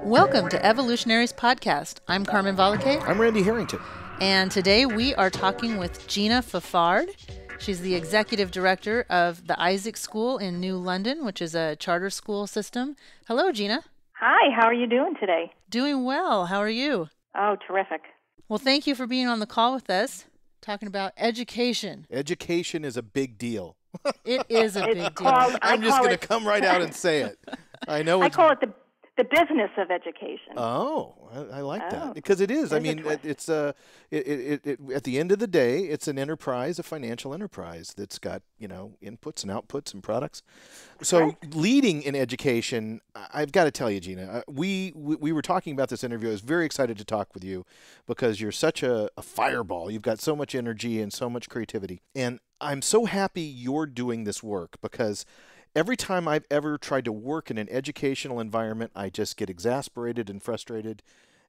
Welcome to Evolutionaries podcast. I'm Carmen Valake. I'm Randy Harrington. And today we are talking with Gina Fafard. She's the executive director of the Isaac School in New London, which is a charter school system. Hello, Gina. Hi, how are you doing today? Doing well. How are you? Oh, terrific. Well, thank you for being on the call with us, talking about education. Education is a big deal. It is a big deal. I'm just going to come right out and say it. I know I call it the business of education. Oh, I like that because it is. I mean, it's at the end of the day, it's an enterprise, a financial enterprise that's got inputs and outputs and products. So leading in education, I've got to tell you, Gina, we were talking about this interview. I was very excited to talk with you because you're such a fireball. You've got so much energy and so much creativity, and I'm so happy you're doing this work because every time I've ever tried to work in an educational environment, I just get exasperated and frustrated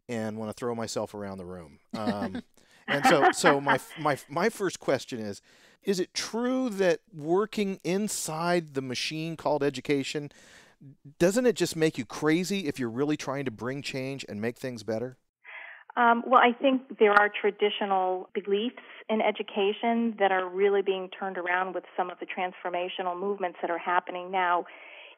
and want to throw myself around the room. And so my first question is it true that working inside the machine called education, doesn't it just make you crazy if you're really trying to bring change and make things better? Well, I think there are traditional beliefs in education that are really being turned around with some of the transformational movements that are happening now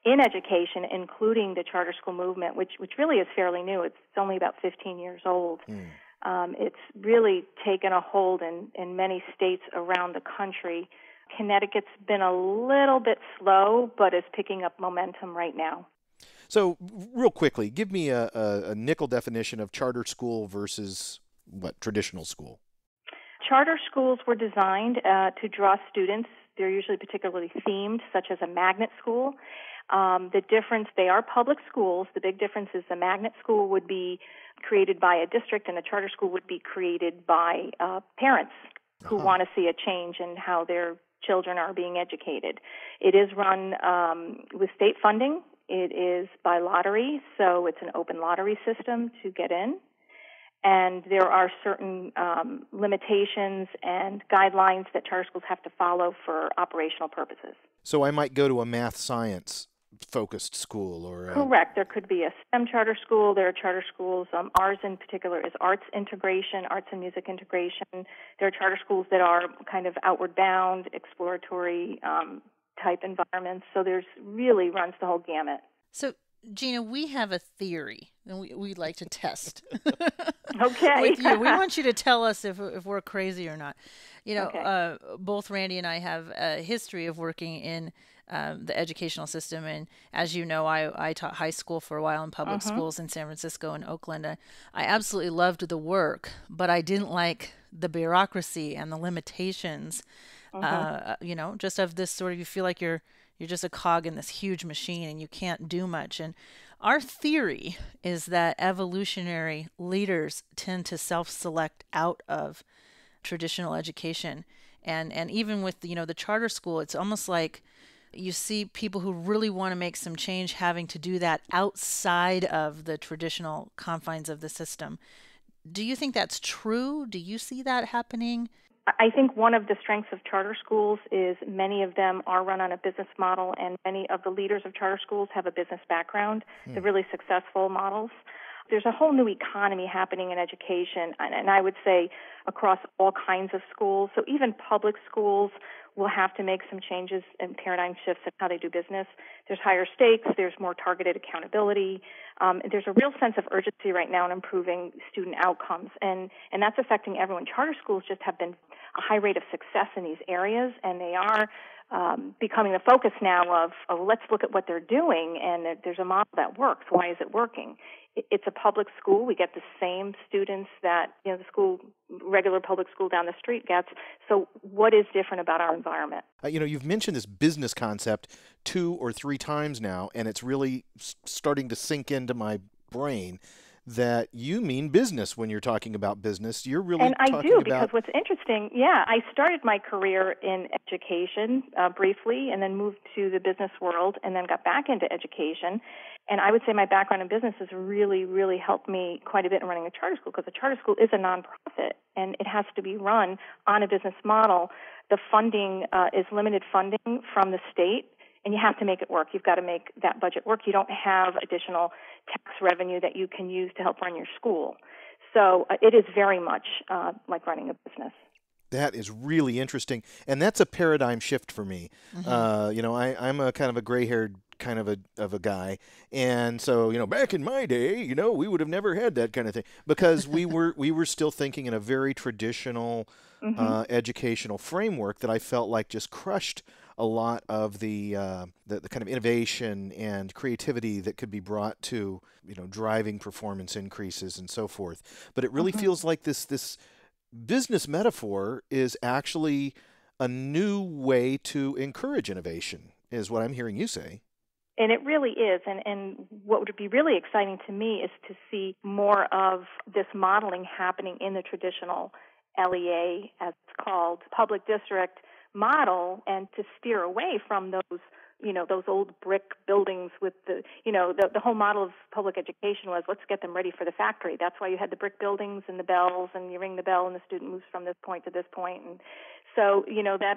in education, including the charter school movement, which really is fairly new. It's only about 15 years old. It's really taken a hold in many states around the country. Connecticut's been a little bit slow, but is picking up momentum right now. So real quickly, give me a nickel definition of charter school versus traditional school. Charter schools were designed to draw students. They're usually particularly themed, such as a magnet school. The difference, they are public schools. The big difference is the magnet school would be created by a district and the charter school would be created by parents who want to see a change in how their children are being educated. It is run with state funding. It is by lottery, so it's an open lottery system to get in. And there are certain limitations and guidelines that charter schools have to follow for operational purposes. So I might go to a math science focused school or Correct. There could be a STEM charter school. There are charter schools. Ours in particular is arts integration, arts and music integration. There are charter schools that are kind of outward bound, exploratory type environments. So there's really runs the whole gamut. So, Gina, we have a theory and we'd like to test. Okay. With you. We want you to tell us if we're crazy or not. Both Randy and I have a history of working in the educational system. And as you know, I taught high school for a while in public schools in San Francisco and Oakland. I absolutely loved the work, but I didn't like the bureaucracy and the limitations, just of this sort of, you feel like you're just a cog in this huge machine and you can't do much. And our theory is that evolutionary leaders tend to self-select out of traditional education. And even with, the charter school, it's almost like you see people who really want to make some change having to do that outside of the traditional confines of the system. Do you think that's true? Do you see that happening? I think one of the strengths of charter schools is many of them are run on a business model, and many of the leaders of charter schools have a business background. They're really successful models. There's a whole new economy happening in education, and I would say across all kinds of schools. So even public schools will have to make some changes and paradigm shifts in how they do business. There's higher stakes. There's more targeted accountability. There's a real sense of urgency right now in improving student outcomes, and that's affecting everyone. Charter schools just have been a high rate of success in these areas, and they are becoming the focus now of let's look at what they're doing, and there's a model that works. Why is it working? It's a public school. We get the same students that the regular public school down the street gets. So what is different about our environment? You've mentioned this business concept 2 or 3 times now, and it's really starting to sink into my brain that you mean business when you're talking about business. You're really talking about... And I do, because what's interesting, I started my career in education briefly and then moved to the business world and then got back into education. And I would say my background in business has really, really helped me quite a bit in running a charter school, because a charter school is a nonprofit and it has to be run on a business model. The funding is limited funding from the state. and you have to make it work. You've got to make that budget work. You don't have additional tax revenue that you can use to help run your school. So it is very much like running a business. That is really interesting, and that's a paradigm shift for me. I'm a kind of a gray-haired kind of a guy, and so back in my day, we would have never had that kind of thing because we were still thinking in a very traditional educational framework that I felt like just crushed a lot of the kind of innovation and creativity that could be brought to driving performance increases and so forth. But it really feels like this business metaphor is actually a new way to encourage innovation, is what I'm hearing you say. And it really is. And what would be really exciting to me is to see more of this modeling happening in the traditional LEA, as it's called, public district model, and to steer away from those old brick buildings with the whole model of public education was, let's get them ready for the factory. That's why you had the brick buildings and the bells, and you ring the bell and the student moves from this point to this point. And so,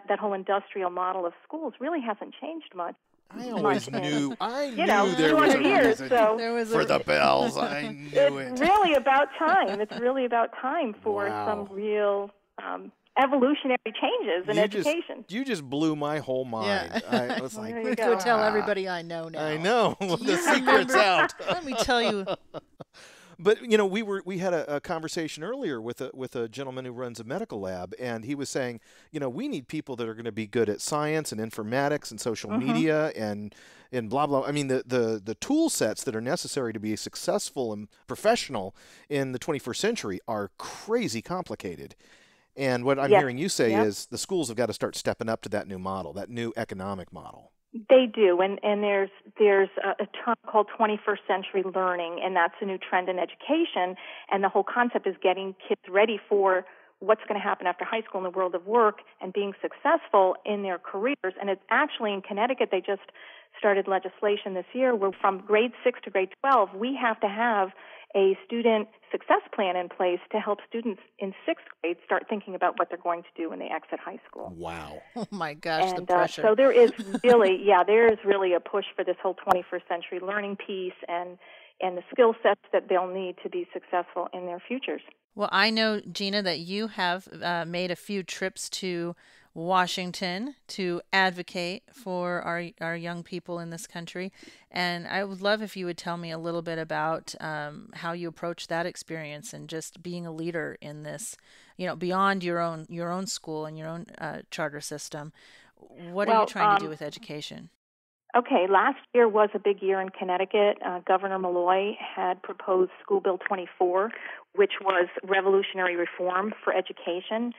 that whole industrial model of schools really hasn't changed much. I always knew. I knew there was a reason for the bells. I knew it. It's really about time. It's really about time for some real evolutionary changes in education. You just blew my whole mind. Yeah. I was like, go tell everybody I know now. I know. The secret's out. Let me tell you. But we had a conversation earlier with a gentleman who runs a medical lab, and he was saying, we need people that are going to be good at science and informatics and social media and blah blah. I mean, the tool sets that are necessary to be successful and professional in the 21st century are crazy complicated. And what I'm hearing you say is the schools have got to start stepping up to that new model, that new economic model. They do, and there's a term called 21st century learning, and that's a new trend in education, and the whole concept is getting kids ready for what's going to happen after high school in the world of work and being successful in their careers. And it's actually in Connecticut, they just started legislation this year where from grade 6 to grade 12, we have to have a student success plan in place to help students in 6th grade start thinking about what they're going to do when they exit high school. Wow. Oh, my gosh, and, the pressure. So there is really a push for this whole 21st century learning piece and the skill sets that they'll need to be successful in their futures. Well, I know, Gina, that you have made a few trips to Washington to advocate for our young people in this country. And I would love if you would tell me a little bit about how you approach that experience and just being a leader in this, beyond your own school and your own charter system. What are you trying to do with education? Okay, last year was a big year in Connecticut. Governor Malloy had proposed School Bill 24, which was revolutionary reform for education.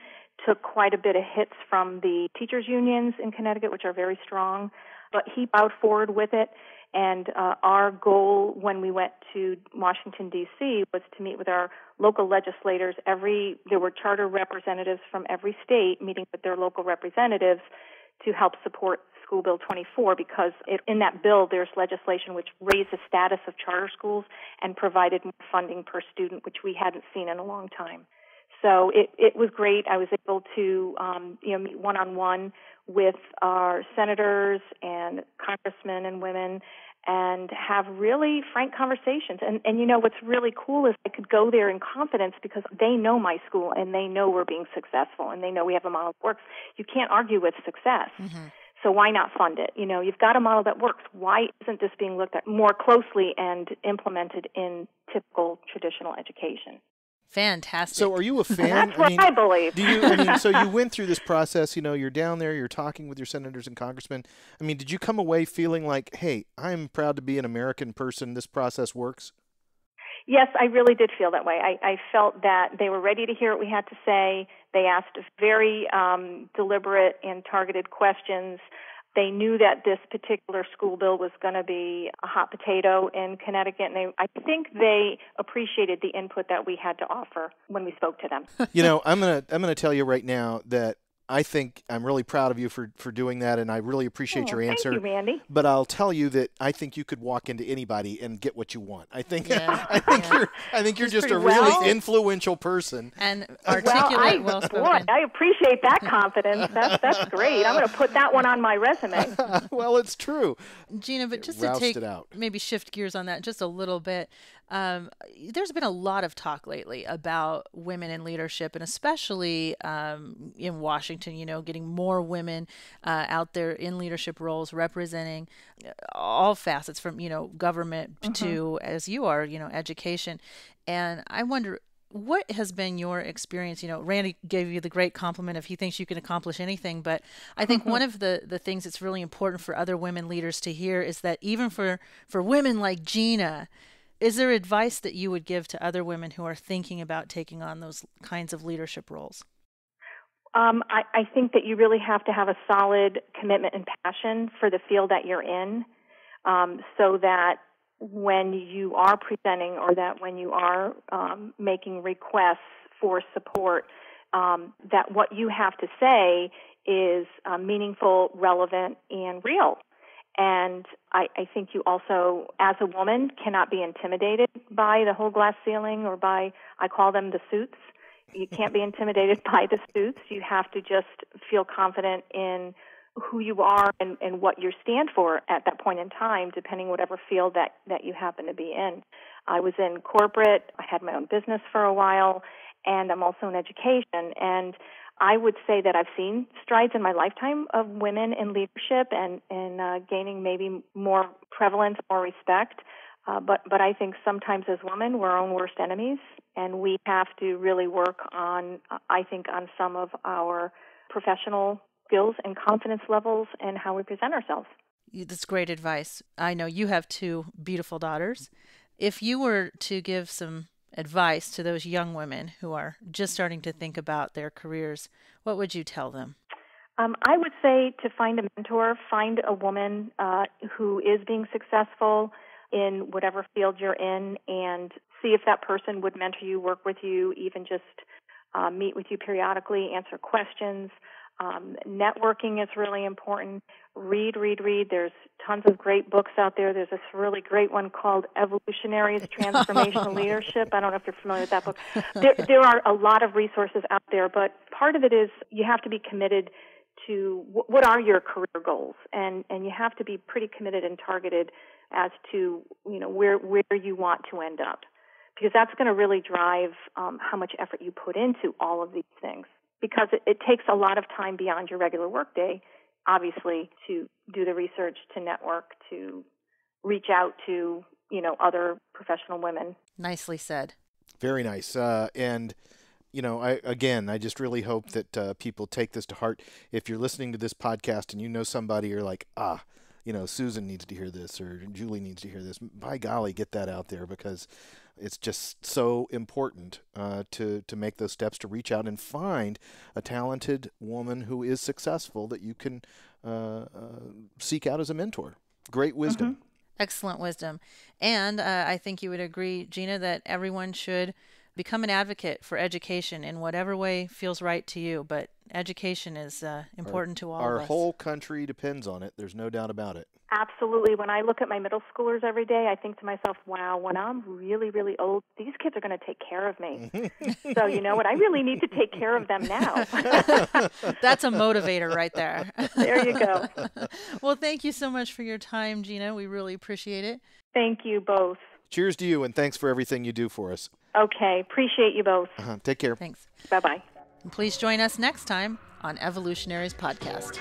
Took quite a bit of hits from the teachers' unions in Connecticut, which are very strong, but he bowed forward with it. And our goal when we went to Washington, D.C., was to meet with our local legislators. There were charter representatives from every state meeting with their local representatives to help support School Bill 24 because in that bill there's legislation which raised the status of charter schools and provided more funding per student, which we hadn't seen in a long time. So it was great. I was able to meet one-on-one with our senators and congressmen and women and have really frank conversations. And what's really cool is I could go there in confidence because they know my school and they know we're being successful and they know we have a model that works. You can't argue with success. Mm-hmm. So why not fund it? You've got a model that works. Why isn't this being looked at more closely and implemented in typical traditional education? Fantastic. So are you a fan? That's what I believe. So you went through this process, you're down there, you're talking with your senators and congressmen. I mean, did you come away feeling like, hey, I'm proud to be an American person, this process works? Yes, I really did feel that way. I felt that they were ready to hear what we had to say. They asked very deliberate and targeted questions. They knew that this particular school bill was going to be a hot potato in Connecticut, and I think they appreciated the input that we had to offer when we spoke to them. I'm gonna tell you right now that I think I'm really proud of you for doing that, and I really appreciate your answer. Thank you, Randy. But I'll tell you that I think you could walk into anybody and get what you want. I think I think you're just a really influential person and articulate, well-spoken. I appreciate that confidence. That's great. I'm going to put that one on my resume. Well, it's true, Gina. But just to maybe shift gears on that just a little bit. There's been a lot of talk lately about women in leadership, and especially in Washington, getting more women out there in leadership roles, representing all facets from, government to, as you are, education. And I wonder, what has been your experience? Randy gave you the great compliment of he thinks you can accomplish anything, but I think one of the things that's really important for other women leaders to hear is that even for women like Gina, is there advice that you would give to other women who are thinking about taking on those kinds of leadership roles? I think that you really have to have a solid commitment and passion for the field that you're in, so that when you are presenting or that when you are making requests for support, that what you have to say is meaningful, relevant, and real. And I think you also, as a woman, cannot be intimidated by the whole glass ceiling or by, I call them the suits. You can't be intimidated by the suits. You have to just feel confident in who you are and what you stand for at that point in time, depending whatever field that you happen to be in. I was in corporate. I had my own business for a while, and I'm also in education. And I would say that I've seen strides in my lifetime of women in leadership and gaining maybe more prevalence, more respect. But I think sometimes as women, we're our own worst enemies, and we have to really work on some of our professional skills and confidence levels and how we present ourselves. That's great advice. I know you have 2 beautiful daughters. If you were to give some advice to those young women who are just starting to think about their careers, what would you tell them? I would say to find a mentor, find a woman who is being successful in whatever field you're in, and see if that person would mentor you, work with you, even just meet with you periodically, answer questions. Networking is really important. Read. There's tons of great books out there. There's this really great one called Evolutionaries, Transformational Leadership. I don't know if you're familiar with that book. There are a lot of resources out there, but part of it is you have to be committed to what are your career goals, and you have to be pretty committed and targeted as to where you want to end up, because that's going to really drive how much effort you put into all of these things. Because it takes a lot of time beyond your regular workday, obviously, to do the research, to network, to reach out to, other professional women. Nicely said. Very nice. And I just really hope that people take this to heart. If you're listening to this podcast and you know somebody, you're like, Susan needs to hear this or Julie needs to hear this. By golly, get that out there, because it's just so important to make those steps to reach out and find a talented woman who is successful that you can seek out as a mentor. Great wisdom. Mm-hmm. Excellent wisdom. And I think you would agree, Gina, that everyone should become an advocate for education in whatever way feels right to you. But education is important to all of us. Our whole country depends on it. There's no doubt about it. Absolutely. When I look at my middle schoolers every day, I think to myself, wow, when I'm really, really old, these kids are going to take care of me. So you know what? I really need to take care of them now. That's a motivator right there. There you go. Well, thank you so much for your time, Gina. We really appreciate it. Thank you both. Cheers to you, and thanks for everything you do for us. Okay. Appreciate you both. Take care. Thanks. Bye-bye. And please join us next time on Evolutionaries Podcast.